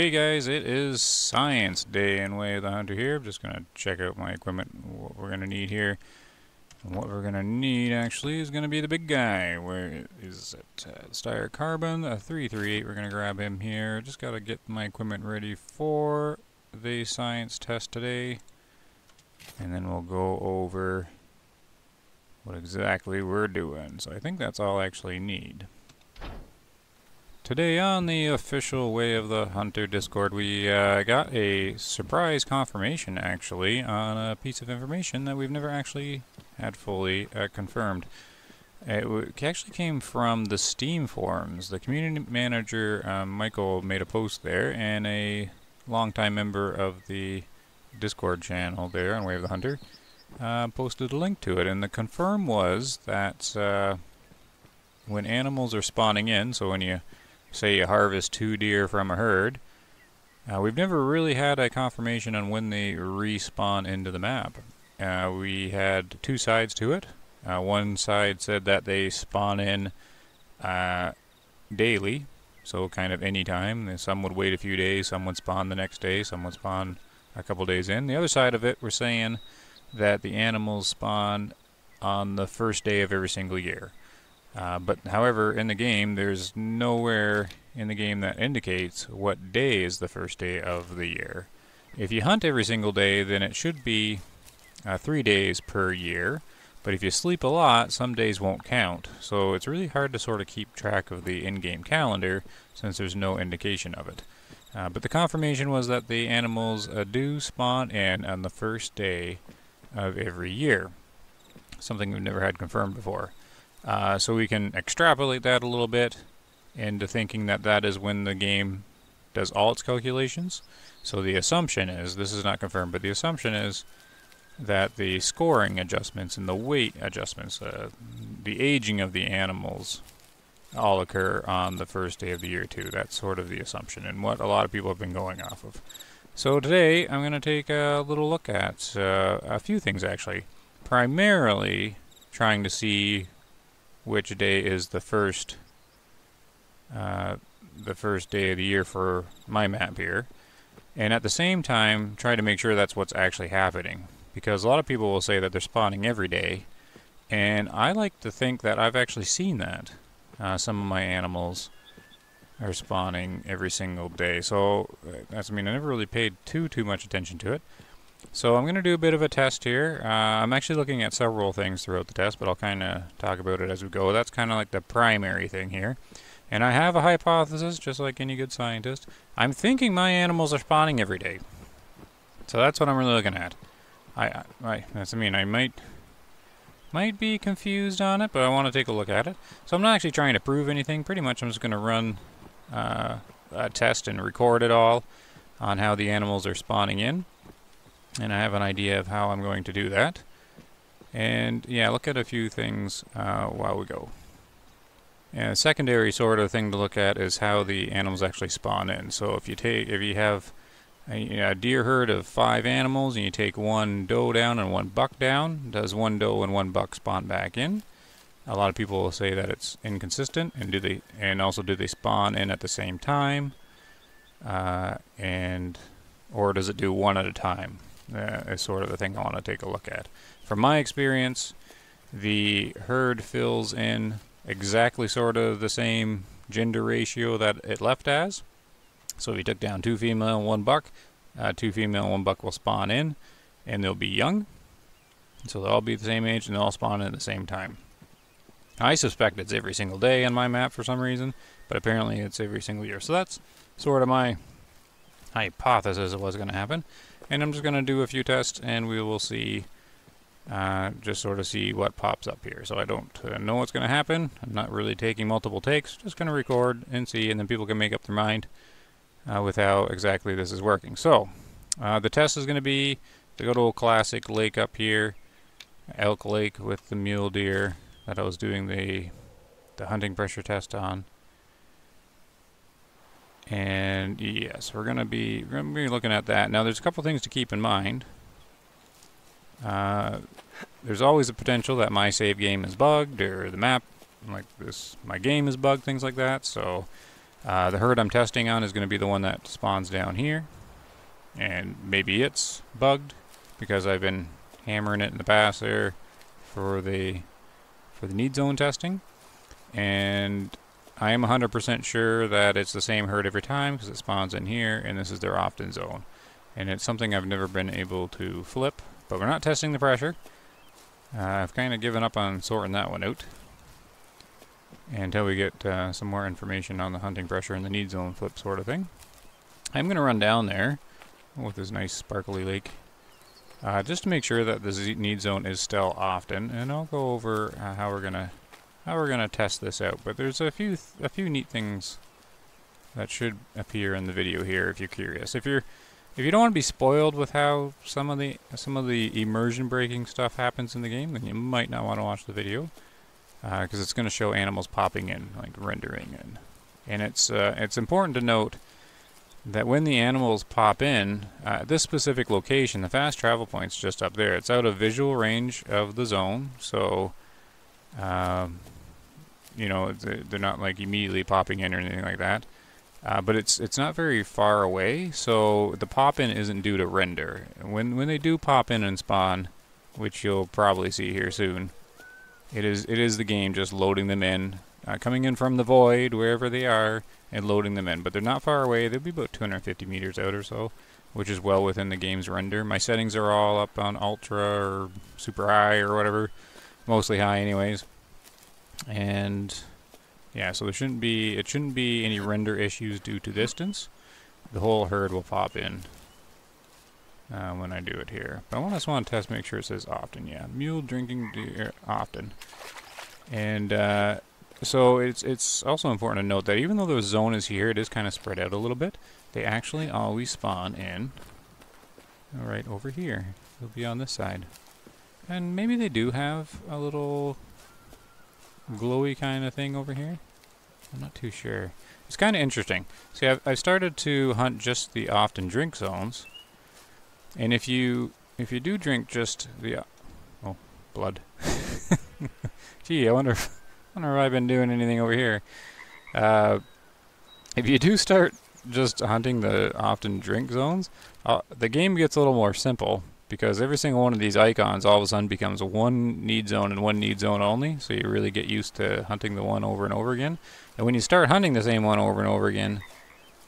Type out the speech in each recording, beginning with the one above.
Hey guys, it is Science Day in Way of the Hunter here. I'm just going to check out my equipment, what we're going to need here. And what we're going to need actually is going to be the big guy. Where is it? Steyr Carbon, a 338. We're going to grab him here. Just got to get my equipment ready for the science test today. And then we'll go over what exactly we're doing. So I think that's all I actually need. Today on the official Way of the Hunter Discord, we got a surprise confirmation actually on a piece of information that we've never actually had fully confirmed. It actually came from the Steam forums. The community manager, Michael, made a post there, and a longtime member of the Discord channel there on Way of the Hunter posted a link to it. And the confirm was that when animals are spawning in, so when you say you harvest 2 deer from a herd, we've never really had a confirmation on when they respawn into the map. We had 2 sides to it. One side said that they spawn in daily, so kind of any time. Some would wait a few days, some would spawn the next day, some would spawn a couple days in. The other side of it were saying that the animals spawn on the first day of every single year. But however, in the game, there's nowhere in the game that indicates what day is the first day of the year. If you hunt every single day, then it should be 3 days per year. But if you sleep a lot, some days won't count. So it's really hard to sort of keep track of the in-game calendar since there's no indication of it. But the confirmation was that the animals do spawn in on the first day of every year. Something we've never had confirmed before. So we can extrapolate that a little bit into thinking that that is when the game does all its calculations. So the assumption is, this is not confirmed, but the assumption is that the scoring adjustments and the weight adjustments, the aging of the animals, all occur on the first day of the year too. That's sort of the assumption and what a lot of people have been going off of. So today I'm going to take a little look at a few things actually. Primarily trying to see which day is the first day of the year for my map here, and at the same time try to make sure that's what's actually happening, because a lot of people will say that they're spawning every day, and I like to think that I've actually seen that. Some of my animals are spawning every single day, so I never really paid too much attention to it. So I'm going to do a bit of a test here. I'm actually looking at several things throughout the test, but I'll kind of talk about it as we go. That's kind of like the primary thing here. And I have a hypothesis, just like any good scientist. I'm thinking my animals are spawning every day. So that's what I'm really looking at. I might be confused on it, but I want to take a look at it. So I'm not actually trying to prove anything. Pretty much I'm just going to run a test and record it all on how the animals are spawning in. And I have an idea of how I'm going to do that. And yeah, look at a few things while we go. And a secondary sort of thing to look at is how the animals actually spawn in. So if you have a deer herd of 5 animals and you take 1 doe down and 1 buck down, does 1 doe and 1 buck spawn back in? A lot of people will say that it's inconsistent, and do they spawn in at the same time? Or does it do 1 at a time? Is sort of the thing I want to take a look at. From my experience, the herd fills in exactly sort of the same gender ratio that it left as. So if you took down 2 female and 1 buck, 2 female and 1 buck will spawn in, and they'll be young. So they'll all be the same age and they'll all spawn in at the same time. I suspect it's every single day on my map for some reason, but apparently it's every single year. So that's sort of my hypothesis of what's going to happen. And I'm just going to do a few tests and we will see, just sort of see what pops up here. So I don't know what's going to happen. I'm not really taking multiple takes, just going to record and see, and then people can make up their mind with how exactly this is working. So the test is going to be the good old classic lake up here, Elk Lake with the mule deer that I was doing the hunting pressure test on. And yes, we're gonna be looking at that. Now there's a couple things to keep in mind. There's always a potential that my save game is bugged, or the map like this, my game is bugged, things like that. So The herd I'm testing on is going to be the one that spawns down here, and maybe it's bugged because I've been hammering it in the past there for the need zone testing, and I am 100% sure that it's the same herd every time because it spawns in here, and this is their often zone. And it's something I've never been able to flip, but we're not testing the pressure. I've kind of given up on sorting that one out until we get some more information on the hunting pressure and the need zone flip sort of thing. I'm going to run down there with this nice sparkly lake just to make sure that the need zone is still often, and I'll go over how we're gonna test this out. But there's a few neat things that should appear in the video here if you're curious. If you don't want to be spoiled with how some of the immersion breaking stuff happens in the game, then you might not want to watch the video because it's going to show animals popping in, like rendering in. And it's important to note that when the animals pop in, this specific location, the fast travel point's just up there. It's out of visual range of the zone, so you know, they're not like immediately popping in or anything like that. But it's not very far away, so the pop in isn't due to render. When they do pop in and spawn, which you'll probably see here soon, it is the game just loading them in, coming in from the void wherever they are and loading them in. But they're not far away. They'll be about 250 meters out or so, which is well within the game's render. My settings are all up on ultra or super high or whatever, mostly high anyways. And yeah, so it shouldn't be any render issues due to distance. The whole herd will pop in when I do it here. But I just want to test, make sure it says often. Yeah, mule drinking deer often. And so it's also important to note that even though the zone is here, it is kind of spread out a little bit. They actually always spawn in right over here. They'll be on this side. And maybe they do have a little glowy kind of thing over here. I'm not too sure. It's kind of interesting. See, I've started to hunt just the often drink zones, and if you do drink just the oh, blood. Gee, I wonder if I've been doing anything over here. If you do start just hunting the often drink zones, the game gets a little more simple, because every single one of these icons all of a sudden becomes one need zone and one need zone only, so you really get used to hunting the one over and over again. And when you start hunting the same one over and over again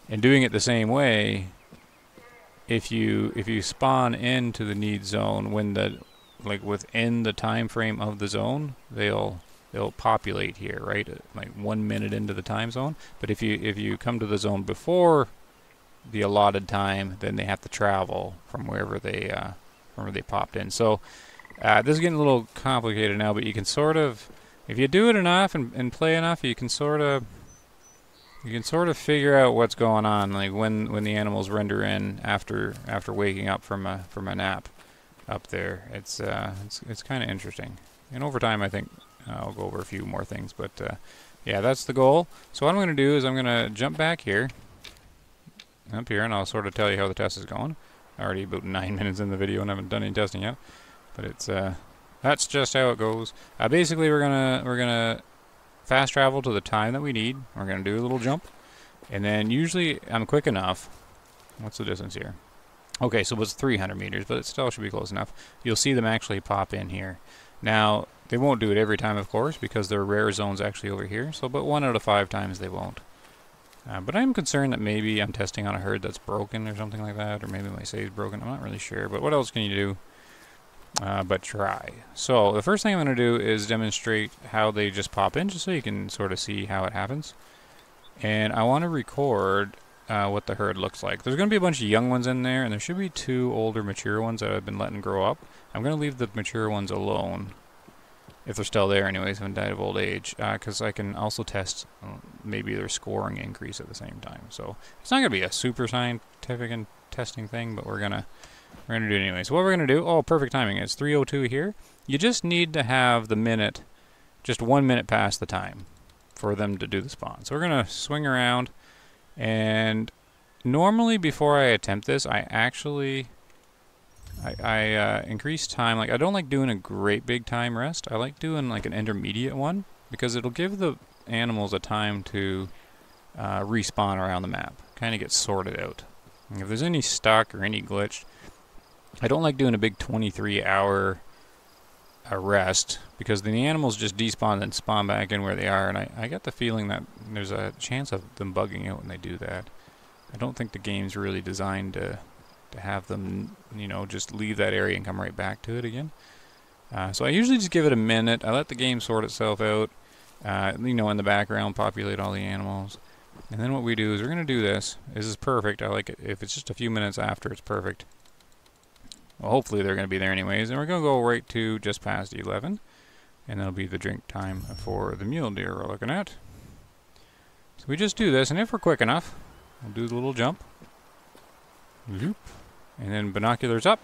and doing it the same way, if you spawn into the need zone when within the time frame of the zone, they'll populate here, right? Like 1 minute into the time zone. But if you come to the zone before the allotted time, then they have to travel from wherever they popped in. So this is getting a little complicated now, but you can sort of, if you do it enough and play enough, you can sort of figure out what's going on, like when the animals render in after waking up from a nap up there. It's kind of interesting. And over time, I think I'll go over a few more things, but yeah, that's the goal. So what I'm going to do is I'm going to jump back here, up here, and I'll sort of tell you how the test is going. Already about 9 minutes in the video and haven't done any testing yet, but it's that's just how it goes. Basically, we're gonna fast travel to the time that we need. We're gonna do a little jump, and then usually I'm quick enough. What's the distance here? Okay, so it's 300 meters, but it still should be close enough. You'll see them actually pop in here. Now they won't do it every time, of course, because their rare zone's actually over here. So, but 1 out of 5 times they won't. But I'm concerned that maybe I'm testing on a herd that's broken or something like that, or maybe my save's broken. I'm not really sure. But what else can you do but try? So the first thing I'm going to do is demonstrate how they just pop in, just so you can sort of see how it happens. And I want to record what the herd looks like. There's going to be a bunch of young ones in there, and there should be 2 older, mature ones that I've been letting grow up. I'm going to leave the mature ones alone, if they're still there anyways, haven't died of old age, because I can also test maybe their scoring increase at the same time. So it's not going to be a super scientific and testing thing, but we're gonna do it anyway. So what we're gonna do? Oh, perfect timing! It's 3:02 here. You just need to have the minute, just 1 minute past the time, for them to do the spawn. So we're gonna swing around, and normally before I attempt this, I actually increase time. Like, I don't like doing a great big time rest. I like doing like an intermediate one, because it'll give the animals a time to respawn around the map. Kind of get sorted out. And if there's any stuck or any glitch, I don't like doing a big 23-hour rest, because then the animals just despawn and spawn back in where they are, and I get the feeling that there's a chance of them bugging out when they do that. I don't think the game's really designed to have them, you know, just leave that area and come right back to it again. So I usually just give it a minute. I let the game sort itself out, you know, in the background, populate all the animals. And then what we do is we're going to do this. This is perfect. I like it. If it's just a few minutes after, it's perfect. Well, hopefully they're going to be there anyways. And we're going to go right to just past 11. And that'll be the drink time for the mule deer we're looking at. So we just do this, and if we're quick enough, we'll do the little jump. Loop. And then binoculars up.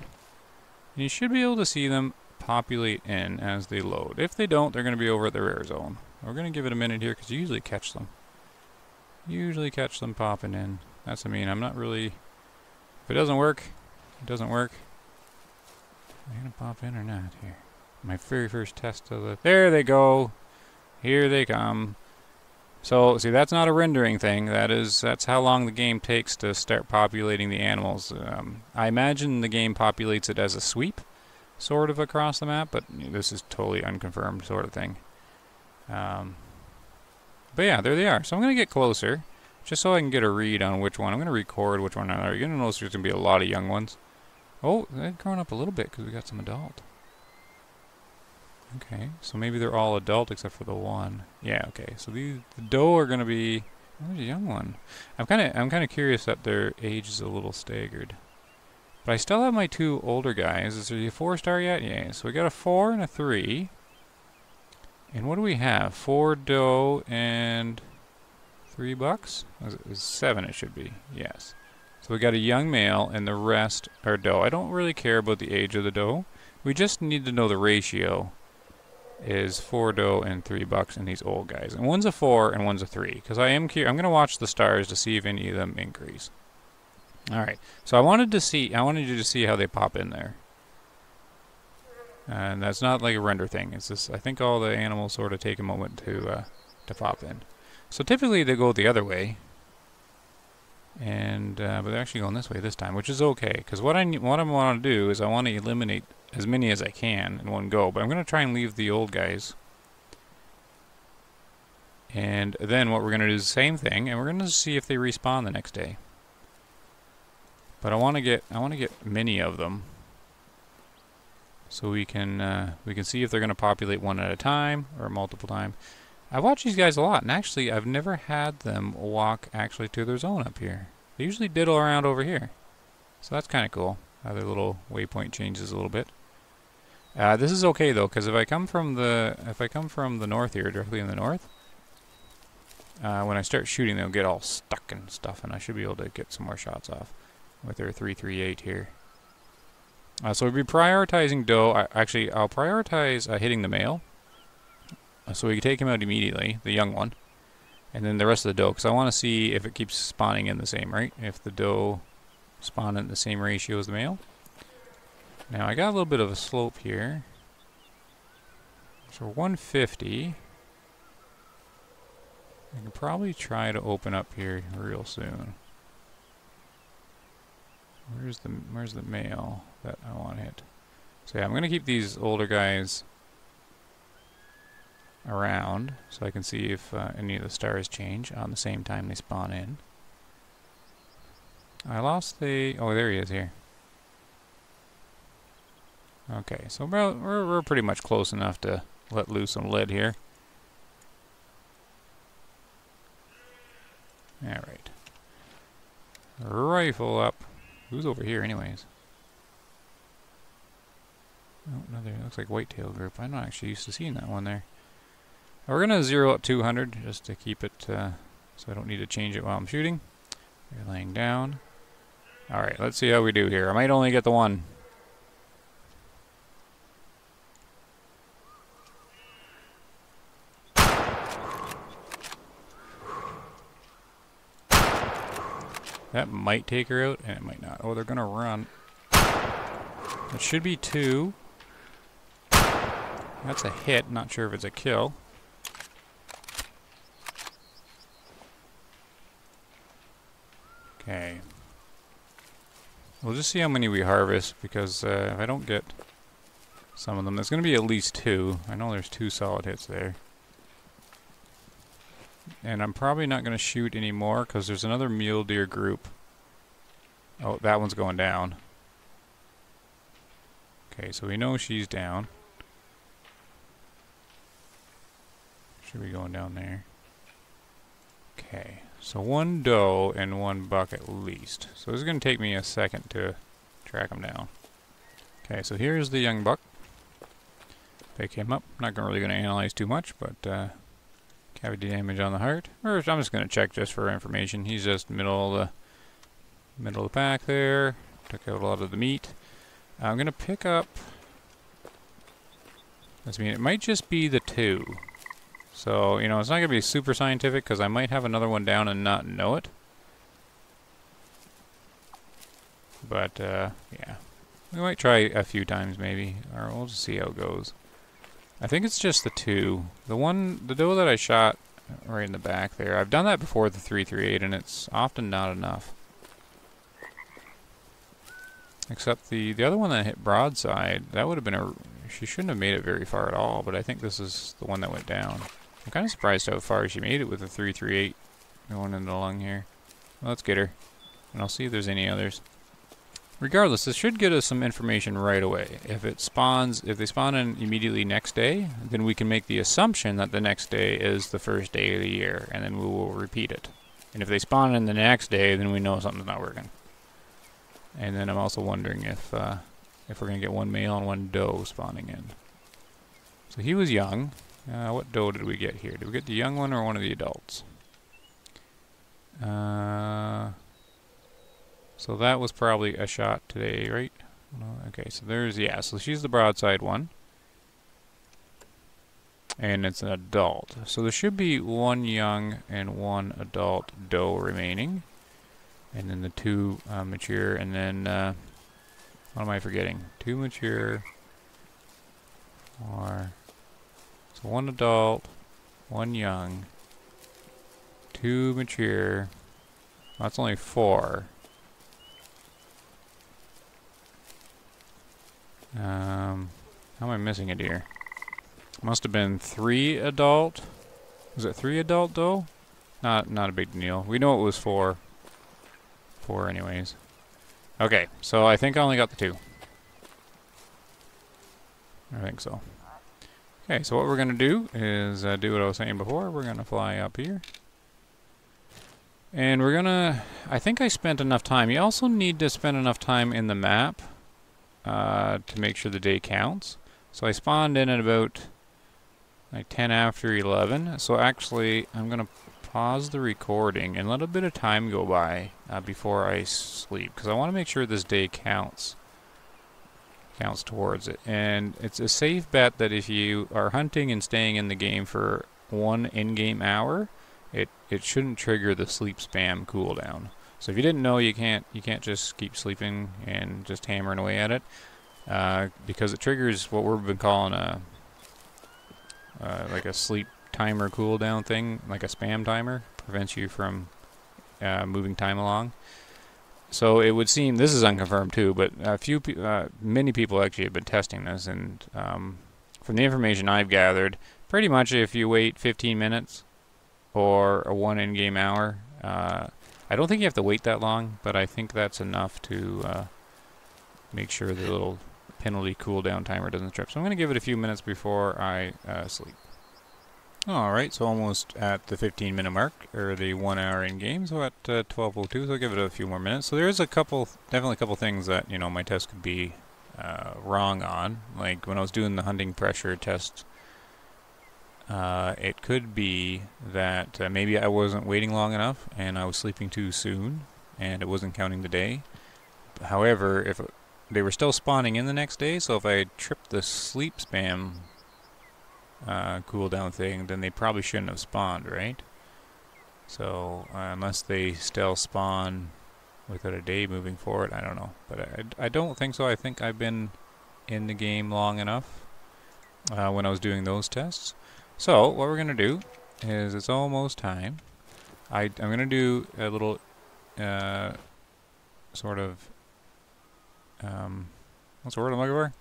And you should be able to see them populate in as they load. If they don't, they're going to be over at the rare zone. We're going to give it a minute here because you usually catch them. Usually catch them popping in. That's what I mean. I'm not really... If it doesn't work, it doesn't work. Are they going to pop in or not here? My very first test of the... There they go. Here they come. So, see, that's not a rendering thing. That's how long the game takes to start populating the animals. I imagine the game populates it as a sweep, sort of across the map, but this is totally unconfirmed sort of thing. But yeah, there they are. So I'm going to get closer, just so I can get a read on which one. I'm going to record which one are. You're going to notice there's going to be a lot of young ones. Oh, they've grown up a little bit because we got some adult. Okay, so maybe they're all adult except for the one. Yeah, okay. So the doe are going to be... Oh, there's a young one. I'm kind of curious that their age is a little staggered. But I still have my two older guys. Is there a 4-star yet? Yeah, so we got a 4 and a 3. And what do we have? 4 doe and 3 bucks? Is 7 it should be. Yes. So we got a young male and the rest are doe. I don't really care about the age of the doe. We just need to know the ratio is 4 doe and 3 bucks in these old guys. And one's a 4 and one's a 3. Because I'm going to watch the stars to see if any of them increase. Alright. So I wanted you to see how they pop in there. And that's not like a render thing. It's just, I think all the animals sort of take a moment to pop in. So typically they go the other way. And but they're actually going this way this time, which is okay. Because what I want to do is I want to eliminate as many as I can in one go. But I'm going to try and leave the old guys. And then what we're going to do is the same thing, and we're going to see if they respawn the next day. But I want to get many of them, so we can see if they're going to populate one at a time or multiple times. I watch these guys a lot, and actually I've never had them walk actually to their zone up here. They usually diddle around over here, so that's kind of cool. How their little waypoint changes a little bit. This is okay though, because if I come from the north here, directly in the north, when I start shooting, they'll get all stuck and stuff, and I should be able to get some more shots off with their 338 here. So we'll be prioritizing doe. I'll prioritize hitting the male, so we can take him out immediately, the young one, and then the rest of the doe, because I want to see if it keeps spawning in the same, right? If the doe spawn in the same ratio as the male. Now I got a little bit of a slope here, so 150. I can probably try to open up here real soon. Where's the male that I want to hit? So yeah, I'm going to keep these older guys around so I can see if any of the stars change on the same time they spawn in. I lost the... Oh, there he is here. Okay, so we're pretty much close enough to let loose some lead here. Alright. Rifle up. Who's over here anyways? Oh, another, looks like whitetail group. I'm not actually used to seeing that one there. We're going to zero up 200 just to keep it so I don't need to change it while I'm shooting. They're laying down. Alright, let's see how we do here. I might only get the one. That might take her out, and it might not. Oh, they're gonna run. It should be 2. That's a hit. Not sure if it's a kill. Okay. We'll just see how many we harvest, because if I don't get some of them, there's going to be at least 2. I know there's 2 solid hits there. And I'm probably not going to shoot anymore, because there's another mule deer group. Oh, that one's going down. Okay, so we know she's down. Should be going down there. Okay, so 1 doe and 1 buck at least. So this is going to take me a second to track them down. Okay, so here's the young buck. Pick him up. Not really going to analyze too much, but cavity damage on the heart. Or I'm just going to check just for information. He's just middle of the pack there. Took out a lot of the meat. I'm going to pick up... I mean, it might just be the 2. So, you know, it's not going to be super scientific, because I might have another one down and not know it. But, yeah. We might try a few times, maybe. Or we'll just see how it goes. I think it's just the 2. The doe that I shot right in the back there, I've done that before with the 338, and it's often not enough. Except the other one that hit broadside, that would have been she shouldn't have made it very far at all, but I think this is the one that went down. I'm kind of surprised how far she made it with the 338 going in the lung here. Well, let's get her, and I'll see if there's any others. Regardless, this should get us some information right away. If they spawn in immediately next day, then we can make the assumption that the next day is the first day of the year, and then we will repeat it. And if they spawn in the next day, then we know something's not working. And then I'm also wondering if we're going to get 1 male and 1 doe spawning in. So he was young. What doe did we get here? Did we get the young one or one of the adults? So that was probably a shot today, right? Okay, so so she's the broadside one. And it's an adult. So there should be 1 young and 1 adult doe remaining. And then the 2 mature, and then, what am I forgetting? 2 mature, so 1 adult, 1 young, 2 mature, well, that's only 4. How am I missing a deer? Must have been 3 adult. Was it 3 adult though? Not a big deal. We know it was 4. 4 anyways. Okay, so I think I only got the 2. I think so. Okay, so what we're going to do is do what I was saying before. We're going to fly up here. And we're going to... I think I spent enough time. You also need to spend enough time in the map to make sure the day counts. So I spawned in at about like 10 after 11. So actually, I'm going to pause the recording and let a bit of time go by before I sleep, because I want to make sure this day counts towards it. And it's a safe bet that if you are hunting and staying in the game for 1 in-game hour, it shouldn't trigger the sleep spam cooldown. So if you didn't know, you can't just keep sleeping and just hammering away at it, because it triggers what we've been calling like a sleep timer cooldown thing, like a spam timer. Prevents you from moving time along. So it would seem, this is unconfirmed too, but many people actually have been testing this, and from the information I've gathered, pretty much if you wait 15 minutes or a 1 in-game hour, I don't think you have to wait that long, but I think that's enough to make sure the little penalty cooldown timer doesn't trip. So I'm going to give it a few minutes before I sleep. Alright, so almost at the 15-minute mark, or the 1 hour in game, so at 12:02, so I'll give it a few more minutes. So there is definitely a couple things that, you know, my test could be wrong on. Like when I was doing the hunting pressure test, it could be that maybe I wasn't waiting long enough, and I was sleeping too soon, and it wasn't counting the day. However, if they were still spawning in the next day, so if I tripped the sleep spam cooldown thing, then they probably shouldn't have spawned, right? So unless they still spawn without a day moving forward, I don't know. But I don't think so. I think I've been in the game long enough when I was doing those tests. So what we're going to do is, it's almost time. I'm going to do a little sort of, what's the word I'm looking for?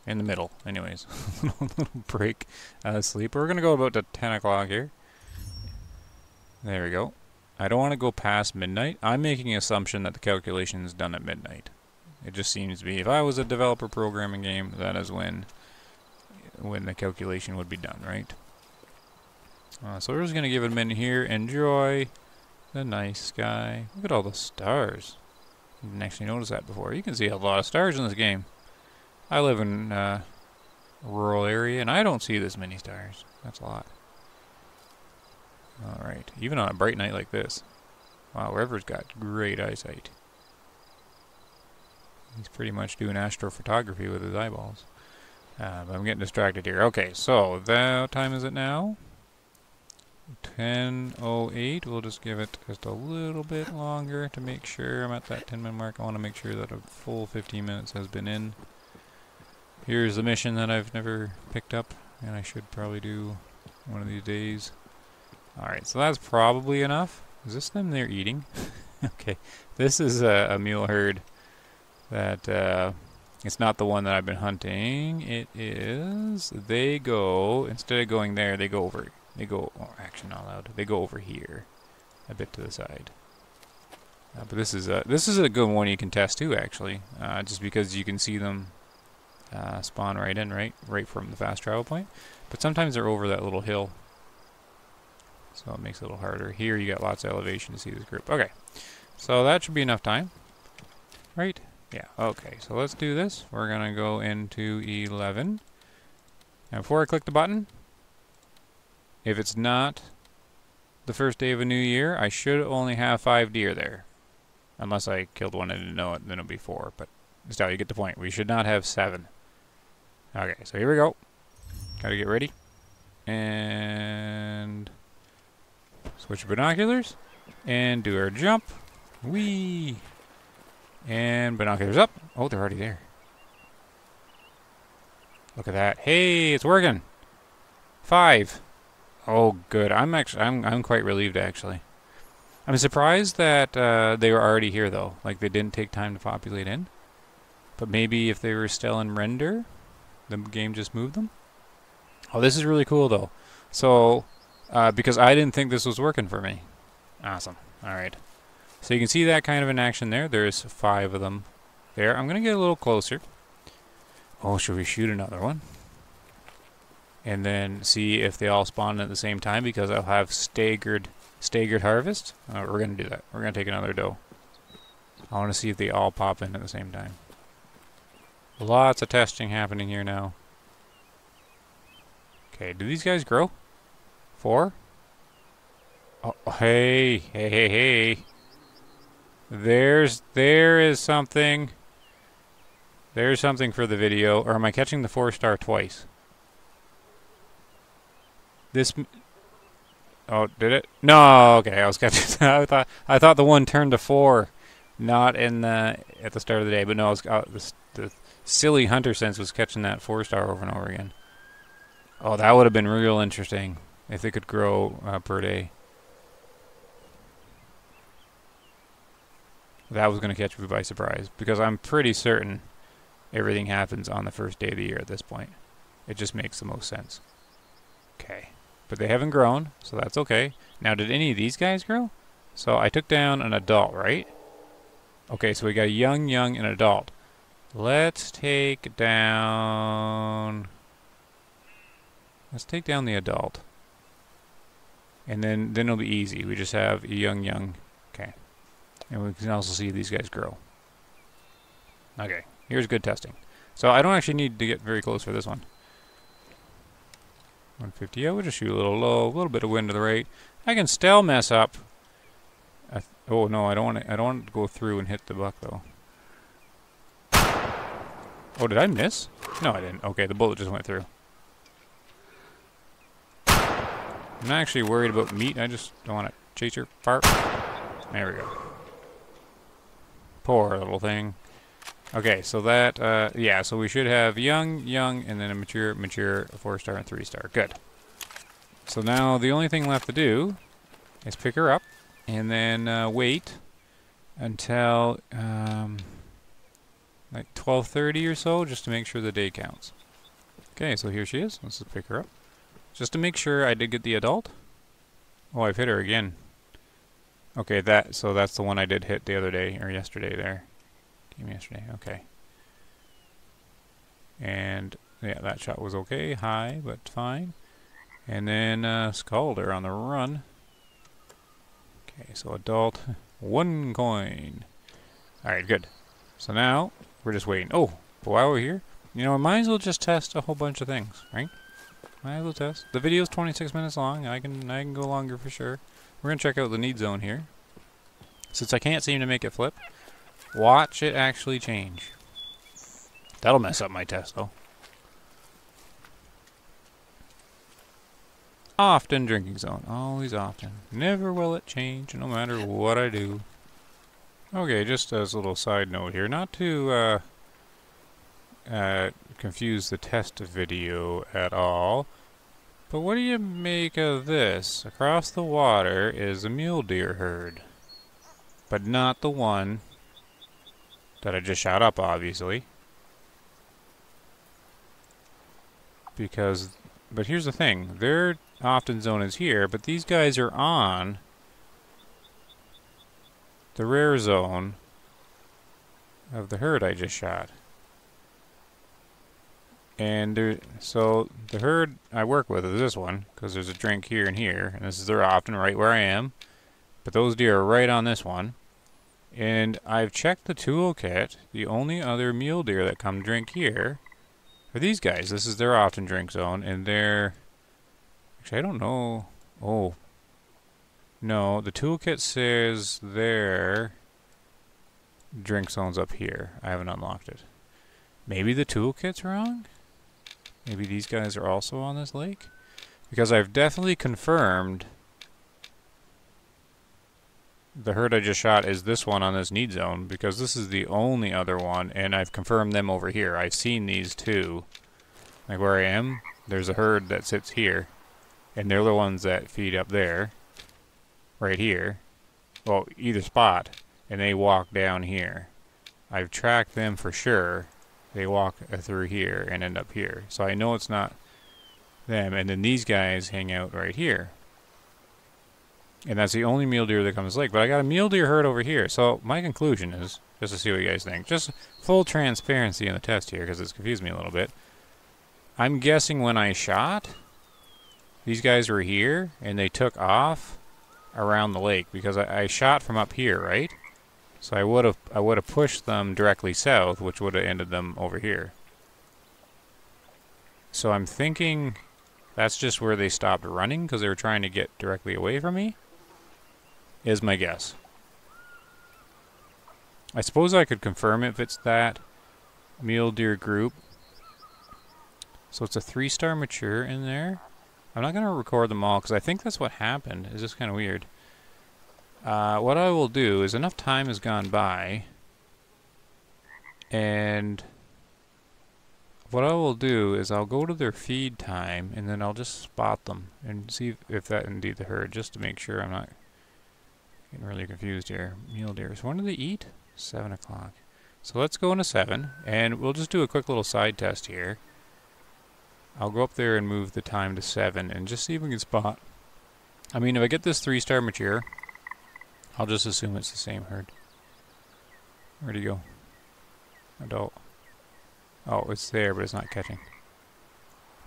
In the middle, anyways. little break sleep. We're going to go about to 10 o'clock here. There we go. I don't want to go past midnight. I'm making an assumption that the calculation is done at midnight. It just seems to be, if I was a developer programming game, that is when the calculation would be done, right? So we're just going to give it a minute here. Enjoy the night sky. Look at all the stars. I didn't actually notice that before. You can see a lot of stars in this game. I live in a rural area, and I don't see this many stars. That's a lot. Alright, even on a bright night like this. Wow, River's got great eyesight. He's pretty much doing astrophotography with his eyeballs. But I'm getting distracted here. Okay, so what time is it now? 10:08. We'll just give it just a little bit longer to make sure I'm at that 10-minute mark. I want to make sure that a full 15 minutes has been in. Here's the mission that I've never picked up, and I should probably do one of these days. Alright, so that's probably enough. Is this them they're eating? Okay, this is a mule herd that, it's not the one that I've been hunting. It is, they go, instead of going there, they go over, oh, actually not allowed, they go over here, a bit to the side. But this is a good one you can test too, actually, just because you can see them spawn right in, right from the fast travel point. But sometimes they're over that little hill. So it makes it a little harder. Here you got lots of elevation to see this group. Okay, so that should be enough time, right? Yeah, okay, so let's do this. We're going to go into 11. And before I click the button, if it's not the first day of a new year, I should only have 5 deer there. Unless I killed one and didn't know it, then it'll be 4. But still, you get the point. We should not have 7. Okay, so here we go. Gotta get ready. And switch your binoculars. And do our jump. Whee! And binoculars up. Oh, they're already there. Look at that. Hey, it's working. 5. Oh, good. I'm quite relieved, actually. I'm surprised that they were already here, though. Like, they didn't take time to populate in. But maybe if they were still in render, the game just moved them. Oh, this is really cool, though. So, because I didn't think this was working for me. Awesome. All right. So you can see that kind of in action there. There's 5 of them there. I'm going to get a little closer. Oh, should we shoot another one? And then see if they all spawn at the same time, because I'll have staggered harvest. We're going to do that. We're going to take another doe. I want to see if they all pop in at the same time. Lots of testing happening here now. Okay, do these guys grow? 4? Oh, hey. There is something. There's something for the video. Or am I catching the 4-star twice? This. Oh, did it? No. Okay, I was catching. I thought the one turned to 4, not in the at the start of the day. But no, it was, the silly hunter sense was catching that 4-star over and over again. Oh, that would have been real interesting if they could grow per day. That was going to catch me by surprise, because I'm pretty certain everything happens on the first day of the year at this point. It just makes the most sense. Okay. But they haven't grown, so that's okay. Now, did any of these guys grow? So I took down an adult, right? Okay, so we got a young, and adult. Let's take down the adult. And then it'll be easy. We just have a young. Okay. And we can also see these guys grow. Okay, here's good testing. So I don't actually need to get very close for this one. 150. Yeah, we'll just shoot a little low, a little bit of wind to the right. I can still mess up. Oh no, I don't want to go through and hit the buck though. Oh, did I miss? No, I didn't. Okay, the bullet just went through. I'm not actually worried about meat. I just don't want to chase your fart. There we go. Poor little thing. Okay, so that, yeah, so we should have young, and then a mature, a 4-star, and 3-star. Good. So now the only thing left to do is pick her up, and then wait until like 12:30 or so, just to make sure the day counts. Okay, so here she is. Let's just pick her up. Just to make sure I did get the adult. Oh, I've hit her again. Okay, so that's the one I did hit the other day, or yesterday there. Came yesterday, okay. And, yeah, that shot was okay. High, but fine. And then, Scalder on the run. Okay, so adult. 1 coin. Alright, good. So now, we're just waiting. Oh, but while we're here, you know, I might as well just test a whole bunch of things, right? Might as well test. The video's 26 minutes long. I can go longer for sure. We're gonna check out the need zone here. Since I can't seem to make it flip, watch it actually change. That'll mess up my test though. Often drinking zone. Always often. Never will it change, no matter what I do. Okay, just as a little side note here, not to confuse the test video at all, but what do you make of this? Across the water is a mule deer herd, but not the one that I just shot up, obviously. But here's the thing, their often zone is here, but these guys are on the rare zone of the herd I just shot. And so the herd I work with is this one, because there's a drink here and here, and this is their often right where I am. But those deer are right on this one. And I've checked the toolkit. The only other mule deer that come drink here are these guys. This is their often drink zone, and they're... Actually, I don't know. Oh. No, the toolkit says their drink zone's up here. I haven't unlocked it. Maybe the toolkit's wrong? Maybe these guys are also on this lake? Because I've definitely confirmed the herd I just shot is this one on this need zone, because this is the only other one, and I've confirmed them over here. I've seen these two. Like where I am, there's a herd that sits here, and they're the ones that feed up there, right here. Well, either spot, and they walk down here. I've tracked them for sure. They walk through here and end up here. So I know it's not them. And then these guys hang out right here. And that's the only mule deer that comes to this lake. But I got a mule deer herd over here. So my conclusion is, just to see what you guys think, just full transparency in the test here, because it's confused me a little bit. I'm guessing when I shot, these guys were here, and they took off around the lake, because I shot from up here, right? So I would have pushed them directly south, which would have ended them over here. So I'm thinking that's just where they stopped running, because they were trying to get directly away from me, is my guess. I suppose I could confirm if it's that mule deer group. So it's a 3-star mature in there. I'm not going to record them all, because I think that's what happened. It's just kind of weird. What I will do is, enough time has gone by, and what I will do is I'll go to their feed time, and then I'll just spot them and see if that indeed the herd, just to make sure I'm not getting really confused here. Mule deer. So when do they eat? 7 o'clock. So let's go into 7, and we'll just do a quick little side test here. I'll go up there and move the time to 7, and just see if we can spot. I mean, if I get this 3-star mature, I'll just assume it's the same herd. Where'd he go? Adult. Oh, it's there, but it's not catching.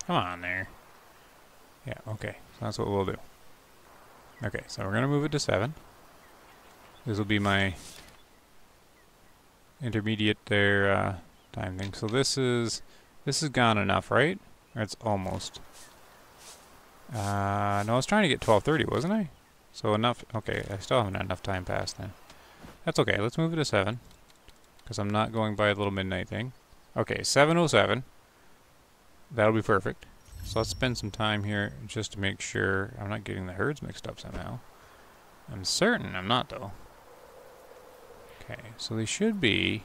Come on there. Yeah, okay. So that's what we'll do. Okay, so we're going to move it to 7. This will be my intermediate there time thing. So this is gone enough, right? Or it's almost. No, I was trying to get 12:30, wasn't I? So enough. Okay, I still haven't had enough time passed then. That's okay. Let's move it to 7, because I'm not going by a little midnight thing. Okay, 7:07. That'll be perfect. So let's spend some time here just to make sure I'm not getting the herds mixed up somehow. I'm certain I'm not, though. Okay, so they should be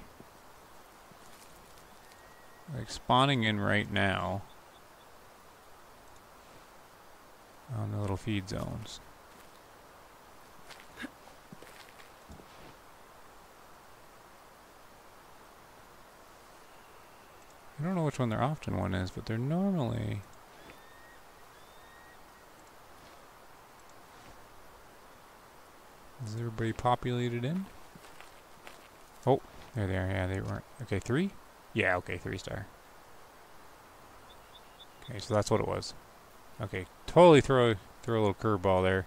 like spawning in right now on the little feed zones. I don't know which one their often one is, but they're normally... Is everybody populated in? Oh, there they are. Yeah, they weren't. Okay, 3? Yeah, okay, 3-star. Okay, so that's what it was. Okay, totally throw a little curveball there.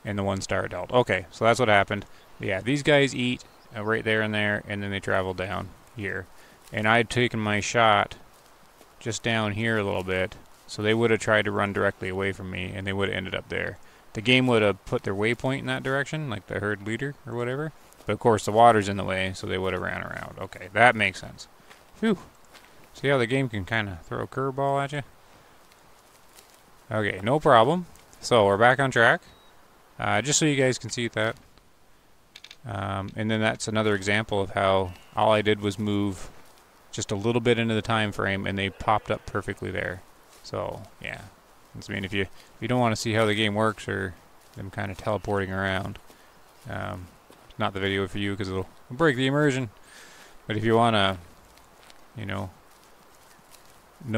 And the 1-star adult. Okay, so that's what happened. Yeah, these guys eat right there and there, and then they travel down here. And I'd taken my shot just down here a little bit, so they would have tried to run directly away from me, and they would have ended up there. The game would have put their waypoint in that direction, like the herd leader or whatever. But of course the water's in the way, so they would have ran around. Okay, that makes sense. Phew. See how the game can kind of throw a curveball at you? Okay, no problem. So we're back on track. Just so you guys can see that. And then that's another example of how all I did was move just a little bit into the time frame, and they popped up perfectly there. So yeah, I mean, if you don't want to see how the game works or them kind of teleporting around, it's not the video for you because it'll break the immersion. But if you want to, you know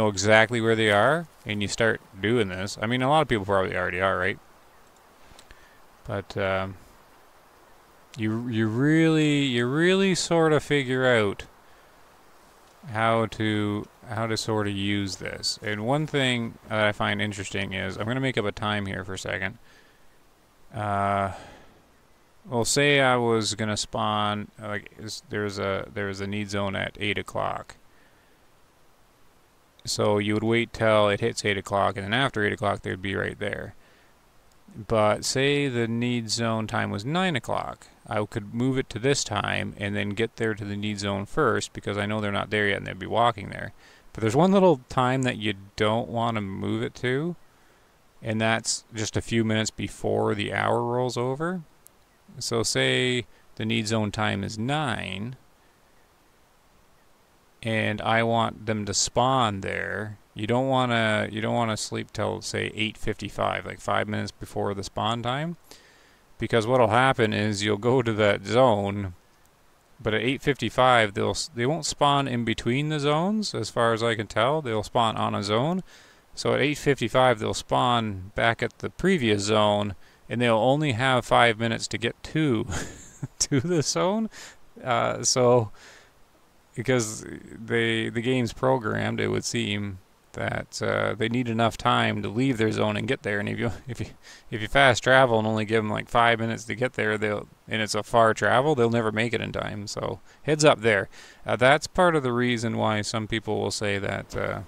exactly where they are, and you start doing this, I mean, a lot of people probably already are, right? But you really sort of figure out how to sort of use this. And one thing that I find interesting is, I'm going to make up a time here for a second. Well, say I was going to spawn, like, there was a need zone at 8 o'clock. So you would wait till it hits 8 o'clock, and then after 8 o'clock they would be right there. But say the need zone time was 9 o'clock. I could move it to this time and then get there to the need zone first, because I know they're not there yet and they'd be walking there. But there's one little time that you don't want to move it to, and that's just a few minutes before the hour rolls over. So say the need zone time is 9, and I want them to spawn there. You don't want to sleep till, say, 8:55, like 5 minutes before the spawn time, because what'll happen is you'll go to that zone, but at 8:55 they won't spawn in between the zones, as far as I can tell. They'll spawn on a zone. So at 8:55 they'll spawn back at the previous zone, and they'll only have 5 minutes to get to to the zone. So because the game's programmed, it would seem that they need enough time to leave their zone and get there. And if you fast travel and only give them like 5 minutes to get there, and it's a far travel, they'll never make it in time. So heads up there. That's part of the reason why some people will say that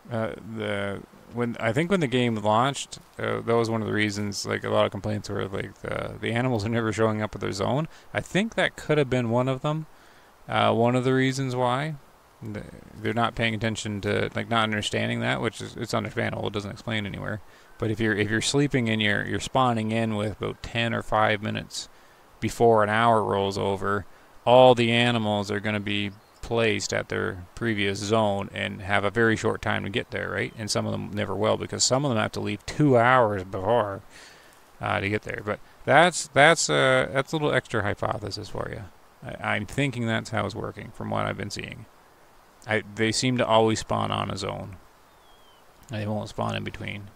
when the game launched, that was one of the reasons. Like, a lot of complaints were like the animals are never showing up at their zone. I think that could have been one of them. One of the reasons why. They're not paying attention to, like, not understanding that, which is, it's understandable. It doesn't explain anywhere. But if you're sleeping and you're spawning in with about 10 or 5 minutes before an hour rolls over, all the animals are going to be placed at their previous zone and have a very short time to get there, right? And some of them never will, because some of them have to leave 2 hours before to get there. But that's a little extra hypothesis for you. I'm thinking that's how it's working from what I've been seeing. They seem to always spawn on a zone. They won't spawn in between.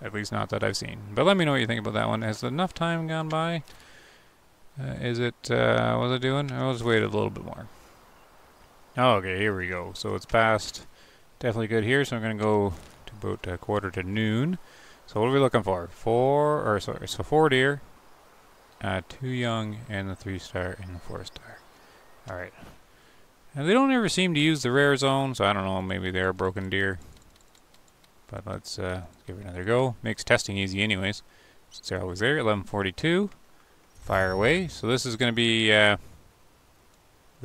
At least not that I've seen. But let me know what you think about that one. Has enough time gone by? What's it doing? I'll just wait a little bit more. Oh, okay, here we go. So it's past. Definitely good here, so I'm going to go to about a quarter to noon. So what are we looking for? 4 deer, 2 young, and the 3-star and the 4-star. Alright. Now, they don't ever seem to use the rare zone, so I don't know, maybe they're broken deer. But let's give it another go. Makes testing easy anyways. Since they're always there. 11:42. Fire away. So this is going to be the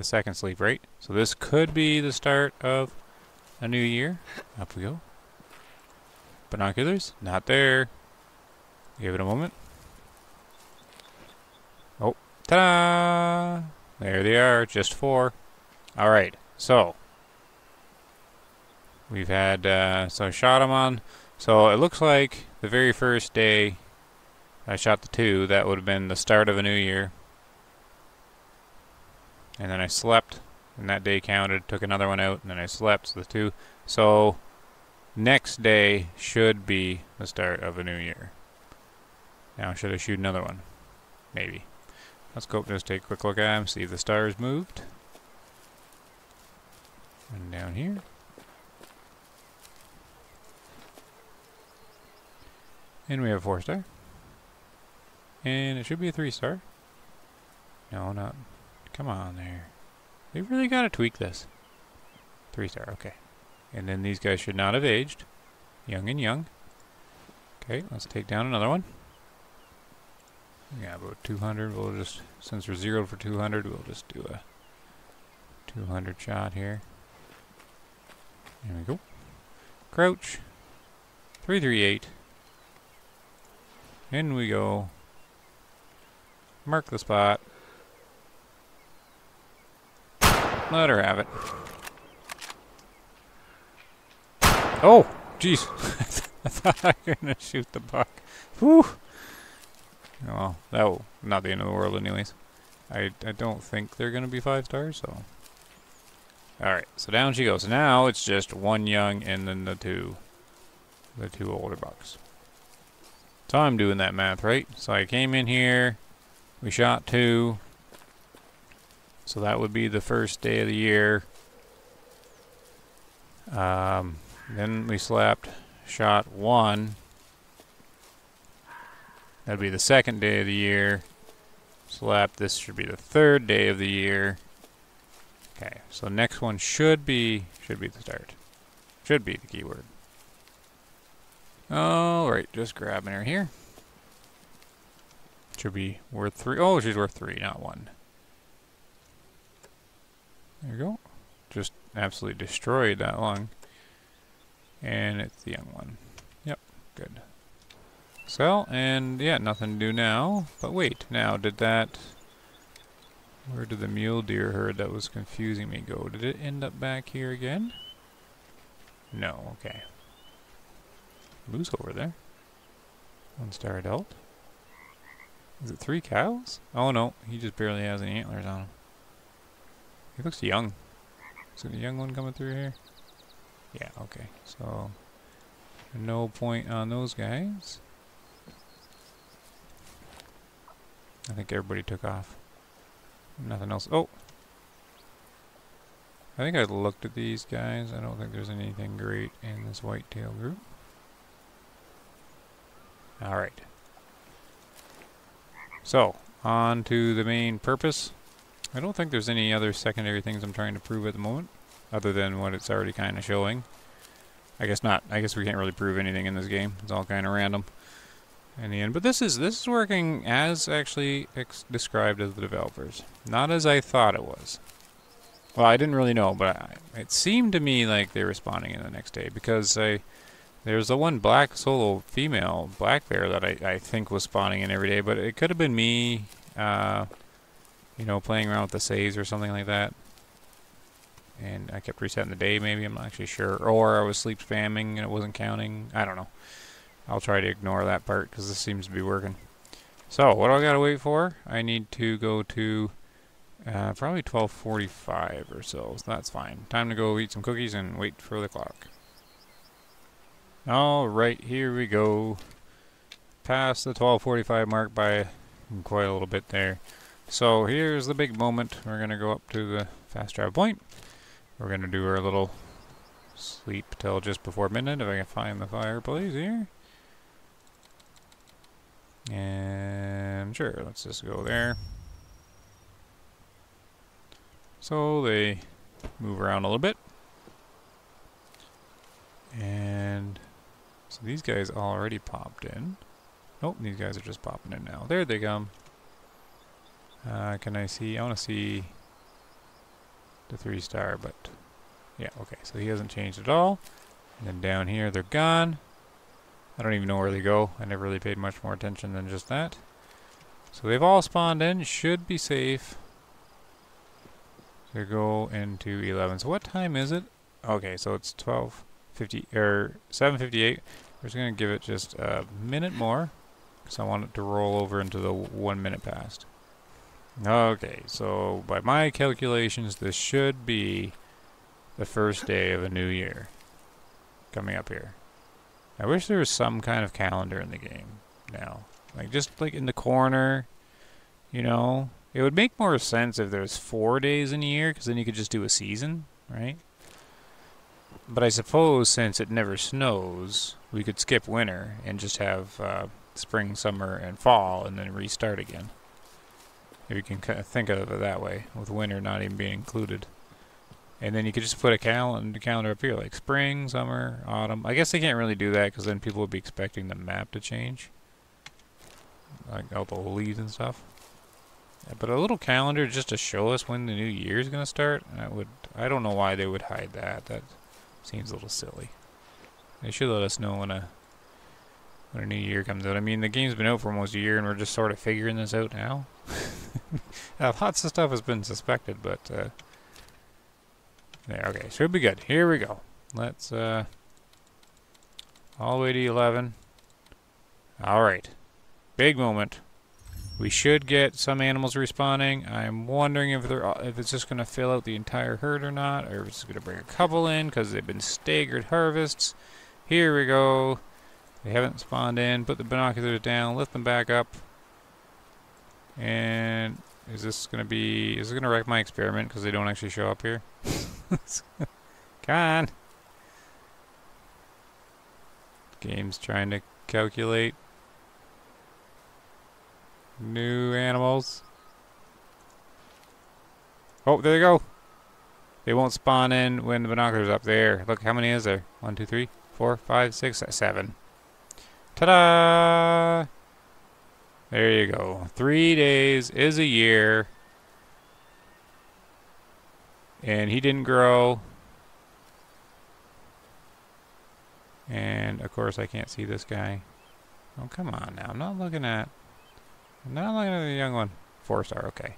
second sleep, right? So this could be the start of a new year. Up we go. Binoculars. Not there. Give it a moment. Oh. Ta-da! There they are. Just 4. Alright, so we've had, so I shot them on, so it looks like the very first day I shot the 2, that would have been the start of a new year. And then I slept and that day counted, took another one out, and then I slept, so the 2. So next day should be the start of a new year. Now should I shoot another one? Maybe. Let's go just take a quick look at them, see if the stars moved. And down here. And we have a 4-star. And it should be a 3-star. No, not. Come on there. They really gotta tweak this. 3-star, okay. And then these guys should not have aged. Young and young. Okay, let's take down another one. Yeah, about 200. We'll just, since we're zeroed for 200, we'll just do a 200 shot here. There we go. Crouch. 338. In we go. Mark the spot. Let her have it. Oh! Jeez. I thought I was going to shoot the buck. Whew! Well, that not the end of the world anyways. I don't think they're going to be 5 stars, so... Alright, so down she goes. Now it's just 1 young and then the 2 older bucks. So I'm doing that math, right? So I came in here, we shot 2. So that would be the first day of the year. Then we slept, shot 1. That'd be the second day of the year. Slept, this should be the 3rd day of the year. Okay, so next one should be the start. Should be the keyword. Alright, just grabbing her here. Should be worth 3. Oh, she's worth 3, not 1. There you go. Just absolutely destroyed that lung. And it's the young one. Yep, good. So, and yeah, nothing to do now. But wait, now did that... Where did the mule deer herd that was confusing me go? Did it end up back here again? No, okay. Moose over there. 1-star adult. Is it 3 cows? Oh no, he just barely has any antlers on him. He looks young. Is it a young one coming through here? Yeah, okay. So, no point on those guys. I think everybody took off. Nothing else. Oh! I think I looked at these guys. I don't think there's anything great in this whitetail group. Alright. So, on to the main purpose. I don't think there's any other secondary things I'm trying to prove at the moment, other than what it's already kind of showing. I guess not. I guess we can't really prove anything in this game. It's all kind of random in the end. But this is working as actually described as the developers, not as I thought it was. Well, I didn't really know, but it seemed to me like they were spawning in the next day, because there's the one black solo female black bear that I think was spawning in every day, but it could have been me, you know, playing around with the saves or something like that. And I kept resetting the day, maybe, I'm not actually sure. Or I was sleep spamming and it wasn't counting. I don't know. I'll try to ignore that part because this seems to be working. So, what do I gotta wait for? I need to go to probably 12:45 or so. So that's fine. Time to go eat some cookies and wait for the clock. Alright, here we go. Past the 12:45 mark by quite a little bit there. So here's the big moment. We're going to go up to the fast travel point. We're going to do our little sleep till just before midnight, if I can find the fireplace here. And sure, let's just go there. So they move around a little bit. And so these guys already popped in. Nope, these guys are just popping in now. There they come. Can I see? I want to see the 3-star, but yeah, okay. So he hasn't changed at all. And then down here, they're gone. I don't even know where they go. I never really paid much more attention than just that. So they've all spawned in. Should be safe. They go into 11. So what time is it? Okay, so it's 12:50 or 7:58. We're just gonna give it just a minute more, because I want it to roll over into the 1 minute past. Okay, so by my calculations, this should be the first day of a new year coming up here. I wish there was some kind of calendar in the game now. Like, just like in the corner, you know? It would make more sense if there's 4 days in a year, because then you could just do a season, right? But I suppose since it never snows, we could skip winter and just have spring, summer, and fall, and then restart again. If you can kind of think of it that way, with winter not even being included. And then you could just put a calendar up here, like spring, summer, autumn. I guess they can't really do that, because then people would be expecting the map to change. Like all the leaves and stuff. Yeah, but a little calendar just to show us when the new year is going to start, I don't know why they would hide that. That seems a little silly. They should let us know when a new year comes out. I mean, the game's been out for almost a year, and we're just sort of figuring this out now. Lots of stuff has been suspected, but there. Okay, should be good. Here we go. Let's all the way to 11. All right, big moment. We should get some animals respawning. I'm wondering if it's just going to fill out the entire herd or not, or if it's going to bring a couple in because they've been staggered harvests. Here we go. They haven't spawned in. Put the binoculars down. Lift them back up. And is this going to wreck my experiment because they don't actually show up here? Come on. Game's trying to calculate new animals. Oh, there they go. They won't spawn in when the binoculars are up there. Look, how many is there? 1, 2, 3, 4, 5, 6, 7. Ta-da! There you go. 3 days is a year. And he didn't grow. And, of course, I can't see this guy. Oh, come on now. I'm not looking at the young one. 4-star, okay.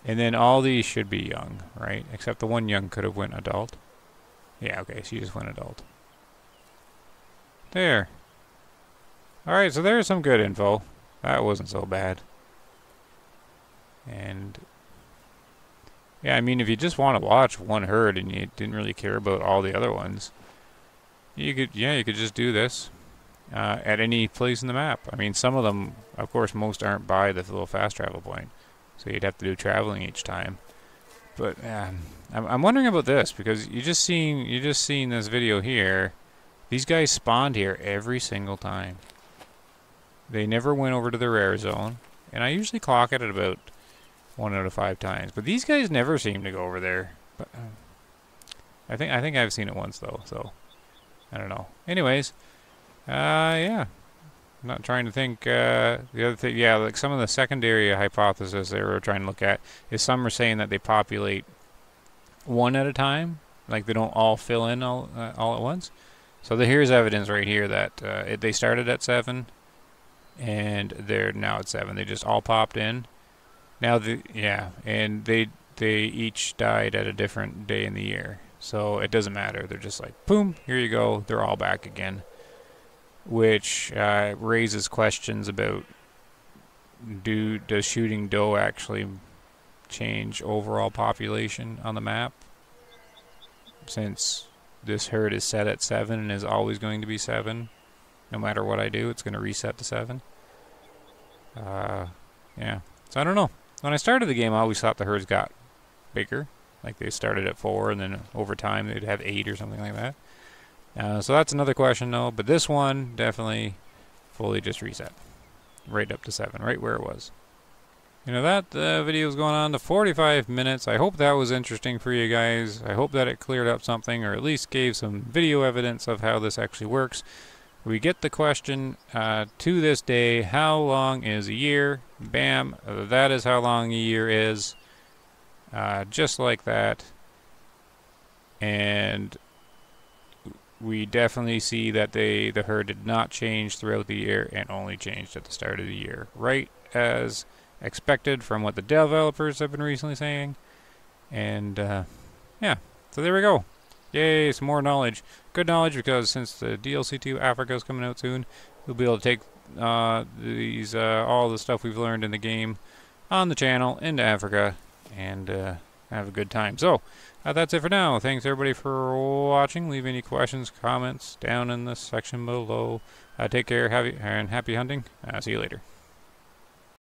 And then all these should be young, right? Except the one young could have went adult. Yeah, okay, she just went adult. There. Alright, so there's some good info. That wasn't so bad. And yeah, I mean, if you just want to watch one herd and you didn't really care about all the other ones, you could just do this at any place in the map. I mean, some of them, of course, most aren't by the little fast travel point, so you'd have to do traveling each time. But I'm wondering about this, because you just seen this video here. These guys spawned here every single time. They never went over to the rare zone, and I usually clock it at about 1 out of 5 times. But these guys never seem to go over there. But I think I've seen it once though, so I don't know. Anyways, yeah. I'm not trying to think. The other thing, yeah, like some of the secondary hypotheses they were trying to look at is some are saying that they populate one at a time, like they don't all fill in all at once. So here's evidence right here that they started at 7, and they're now at 7. They just all popped in. Now and they each died at a different day in the year, so it doesn't matter. They're just like, boom, here you go. They're all back again, which raises questions about does shooting doe actually change overall population on the map, since this herd is set at 7 and is always going to be 7. No matter what I do, it's going to reset to 7. Yeah. So I don't know. When I started the game, I always thought the herds got bigger. Like they started at 4, and then over time they'd have 8 or something like that. So that's another question, though. But this one definitely fully just reset. Right up to 7, right where it was. You know, that video is going on to 45 minutes. I hope that was interesting for you guys. I hope that it cleared up something, or at least gave some video evidence of how this actually works. We get the question to this day, how long is a year? Bam, that is how long a year is. Just like that. And we definitely see that the herd did not change throughout the year and only changed at the start of the year. Right as expected from what the developers have been recently saying. And yeah, so there we go. Yay, some more knowledge. Good knowledge, because since the DLC 2 Africa is coming out soon, we'll be able to take all the stuff we've learned in the game on the channel into Africa and have a good time. So that's it for now. Thanks everybody for watching. Leave any questions, comments down in the section below. Take care, and happy hunting. See you later.